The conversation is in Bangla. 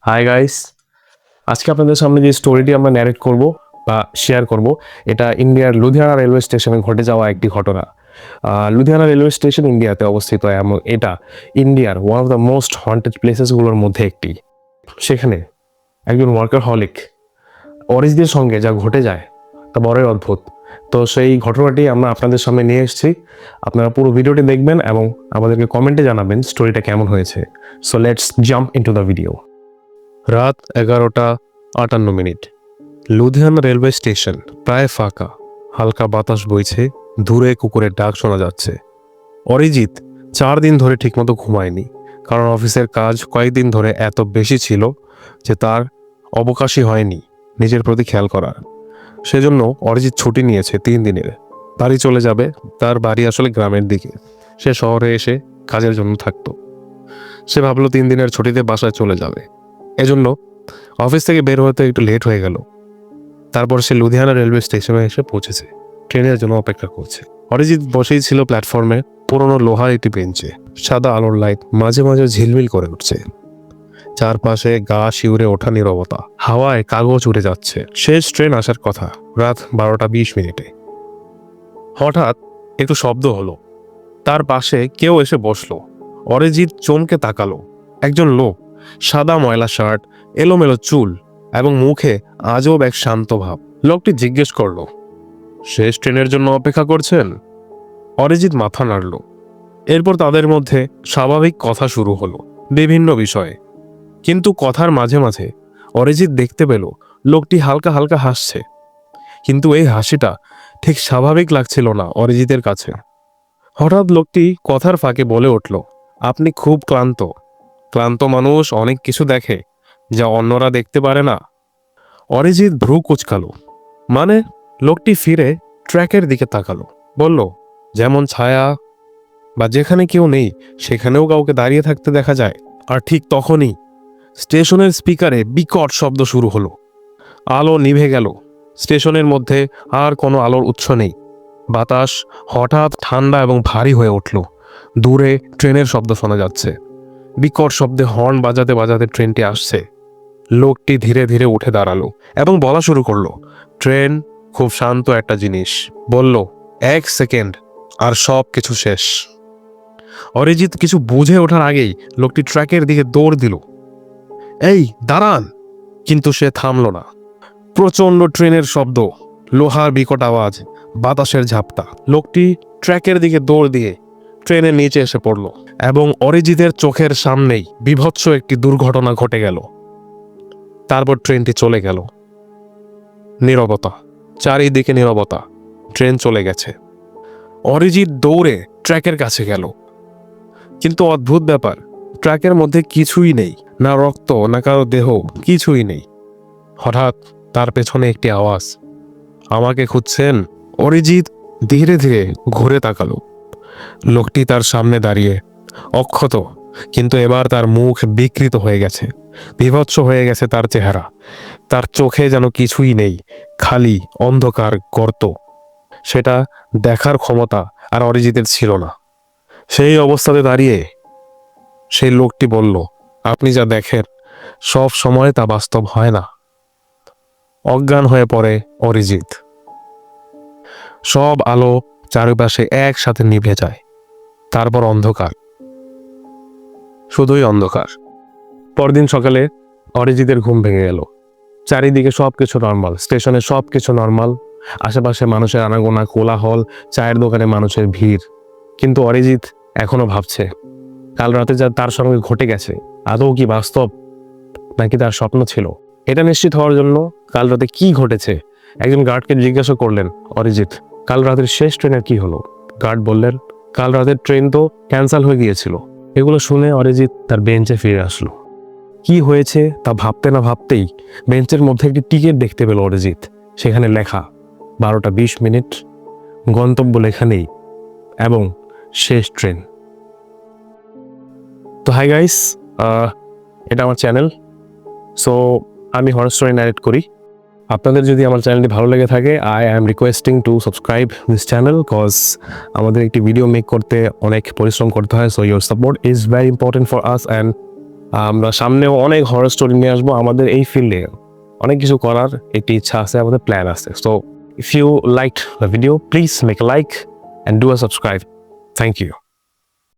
হাই গাইস, আজকে আপনাদের সামনে যে স্টোরিটি আমরা ন্যারেট করব বা শেয়ার করব, এটা ইন্ডিয়ার লুধিয়ানা রেলওয়ে স্টেশনে ঘটে যাওয়া একটি ঘটনা। লুধিয়ানা রেলওয়ে স্টেশন ইন্ডিয়াতে অবস্থিত এবং এটা ইন্ডিয়ার one of the most haunted প্লেসেসগুলোর মধ্যে একটি। সেখানে একজন ওয়ার্কার হলিক অরিজিতের সঙ্গে যা ঘটে যায় তা বড়ই অদ্ভুত। তো সেই ঘটনাটি আমরা আপনাদের সামনে নিয়ে এসেছি। আপনারা পুরো ভিডিওটি দেখবেন এবং আমাদেরকে কমেন্টে জানাবেন স্টোরিটা কেমন হয়েছে। So let's jump into the video. রাত 11:58। লুধিয়ানা রেলওয়ে স্টেশন প্রায় ফাঁকা। হালকা বাতাস বইছে, দূরে কুকুরের ডাক শোনা যাচ্ছে। অরিজিৎ 4 দিন ধরে ঠিকমতো ঘুমায়নি, কারণ অফিসের কাজ কয়েকদিন ধরে এত বেশি ছিল যে তার অবকাশই হয়নি নিজের প্রতি খেয়াল করার। সেজন্য অরিজিৎ ছুটি নিয়েছে 3 দিনের। বাড়ি চলে যাবে। তার বাড়ি আসলে গ্রামের দিকে। সে শহরে এসে কাজের জন্য থাকতো। সে ভাবলো 3 দিনের ছুটিতে বাসায় চলে যাবে। এজন্য অফিস থেকে বের হতে একটু লেট হয়ে গেল। তারপর সে লুধিয়ানা রেলওয়ে স্টেশনে এসে পৌঁছেছে, ট্রেনের জন্য অপেক্ষা করছে। অরিজিৎ বসেই ছিল প্ল্যাটফর্মে, পুরনো লোহার একটি বেঞ্চে। সাদা আলোর লাইট মাঝে মাঝে ঝিলমিল করে উঠছে। চারপাশে গা শিউরে ওঠা নীরবতা, হাওয়ায় কাগজ উড়ে যাচ্ছে। শেষ ট্রেন আসার কথা রাত 12:20। হঠাৎ একটু শব্দ হলো। তার পাশে কেউ এসে বসলো। অরিজিৎ চমকে তাকালো। একজন লোক, সাদা ময়লা শার্ট, এলোমেলো চুল এবং মুখে আজব এক শান্ত ভাব। লোকটি জিজ্ঞেস করলো, শেষ ট্রেনের জন্য অপেক্ষা করছেন? অরিজিৎ মাথা নাড়ল। এরপর তাদের মধ্যে স্বাভাবিক কথা শুরু হলো বিভিন্ন বিষয়ে। কিন্তু কথার মাঝে মাঝে অরিজিৎ দেখতে পেল লোকটি হালকা হালকা হাসছে। কিন্তু এই হাসিটা ঠিক স্বাভাবিক লাগছিল না অরিজিতের কাছে। হঠাৎ লোকটি কথার ফাঁকে বলে উঠল, আপনি খুব ক্লান্ত। ক্লান্ত মানুষ অনেক কিছু দেখে যা অন্যরা দেখতে পারে না। অরিজিৎ ভ্রু কুঁচকালো। মানে? লোকটি ফিরে ট্র্যাকের দিকে তাকালো, বলল, যেমন ছায়া বা যেখানে কেউ নেই সেখানেও কাউকে দাঁড়িয়ে থাকতে দেখা যায়। আর ঠিক তখনই স্টেশনের স্পিকারে বিকট শব্দ শুরু হলো। আলো নিভে গেল। স্টেশনের মধ্যে আর কোনো আলোর উৎস নেই। বাতাস হঠাৎ ঠান্ডা এবং ভারী হয়ে উঠল। দূরে ট্রেনের শব্দ শোনা যাচ্ছে। বিকট শব্দে হর্ন বাজাতে বাজাতে ট্রেনটি আসছে। লোকটি ধীরে ধীরে উঠে দাঁড়ালো এবং বলা শুরু করলো, ট্রেন খুব শান্ত একটা জিনিস। বলল, 1 সেকেন্ড আর সব কিছু শেষ। অরিজিৎ কিছু বুঝে ওঠার আগেই লোকটি ট্র্যাকের দিকে দৌড় দিল। এই দাঁড়ান! কিন্তু সে থামল না। প্রচন্ড ট্রেনের শব্দ, লোহার বিকট আওয়াজ, বাতাসের ঝাপটা। লোকটি ট্র্যাকের দিকে দৌড় দিয়ে ট্রেনের নিচে এসে পড়ল এবং অরিজিতের চোখের সামনেই বীভৎস একটি দুর্ঘটনা ঘটে গেল। তারপর ট্রেনটি চলে গেল। নীরবতা, চারিদিকে নীরবতা। ট্রেন চলে গেছে। অরিজিৎ দৌড়ে ট্র্যাকের কাছে গেল। কিন্তু অদ্ভুত ব্যাপার, ট্র্যাকের মধ্যে কিছুই নেই, না রক্ত, না কারো দেহ, কিছুই নেই। হঠাৎ তার পেছনে একটি আওয়াজ, আমাকে খুঁজছেন? অরিজিৎ ধীরে ধীরে ঘুরে তাকালো। লোকটি তার সামনে দাঁড়িয়ে, অক্ষত, কিন্তু এবার তার মুখ বিকৃত হয়ে গেছে। বীভৎস হয়ে গেছে তার চেহারা। তার চোখে যেন কিছুই নেই, খালি অন্ধকার গর্ত। সেটা দেখার ক্ষমতা আর অরিজিতের ছিল না। সেই অবস্থাতে দাঁড়িয়ে সেই লোকটি বলল, আপনি যা দেখেন সব সময় তা বাস্তব হয় না। অজ্ঞান হয়ে পড়ে অরিজিৎ। সব আলো চারপাশে একসাথে নিভে যায়। তারপর অন্ধকার, শুধুই অন্ধকার। পরদিন সকালে অরিজিতের ঘুম ভেঙে গেল। চারিদিকে সবকিছু নর্মাল, স্টেশনে সবকিছু নর্মাল। আশেপাশে মানুষের আনাগোনা, কোলাহল, চায়ের দোকানে মানুষের ভিড়। কিন্তু অরিজিৎ এখনো ভাবছে, কাল রাতে যা তার সঙ্গে ঘটে গেছে আদৌ কি বাস্তব নাকি তার স্বপ্ন ছিল। এটা নিশ্চিত হওয়ার জন্য কাল রাতে কি ঘটেছে একজন গার্ডকে জিজ্ঞাসা করলেন অরিজিৎ, কাল রাতের শেষ ট্রেনের কি হলো? গার্ড বললেন, কাল রাতের ট্রেন তো ক্যান্সেল হয়ে গিয়েছিল। এগুলো শুনে অরিজিৎ তার বেঞ্চে ফিরে আসলো। কি হয়েছে তা ভাবতে না ভাবতেই বেঞ্চের মধ্যে একটি টিকিট দেখতে পেল অরিজিৎ। সেখানে লেখা 12:20, গন্তব্য লেখা নেই এবং শেষ ট্রেন। তো হাই গাইস, এটা আমার চ্যানেল। সো আমি হরর স্টোরি ন্যারেট করি। আপনাদের যদি আমার চ্যানেলটি ভালো লেগে থাকে, I am requesting to subscribe this channel, cause আমাদের একটি ভিডিও মেক করতে অনেক পরিশ্রম করতে হয়। So your support is very important for us and আমরা সামনেও অনেক হরর স্টোরি নিয়ে আসবো। আমাদের এই ফিল্ডে অনেক কিছু করার একটি ইচ্ছা আছে, আমাদের প্ল্যান আছে। So if you like the video, please make like and do a subscribe. Thank you.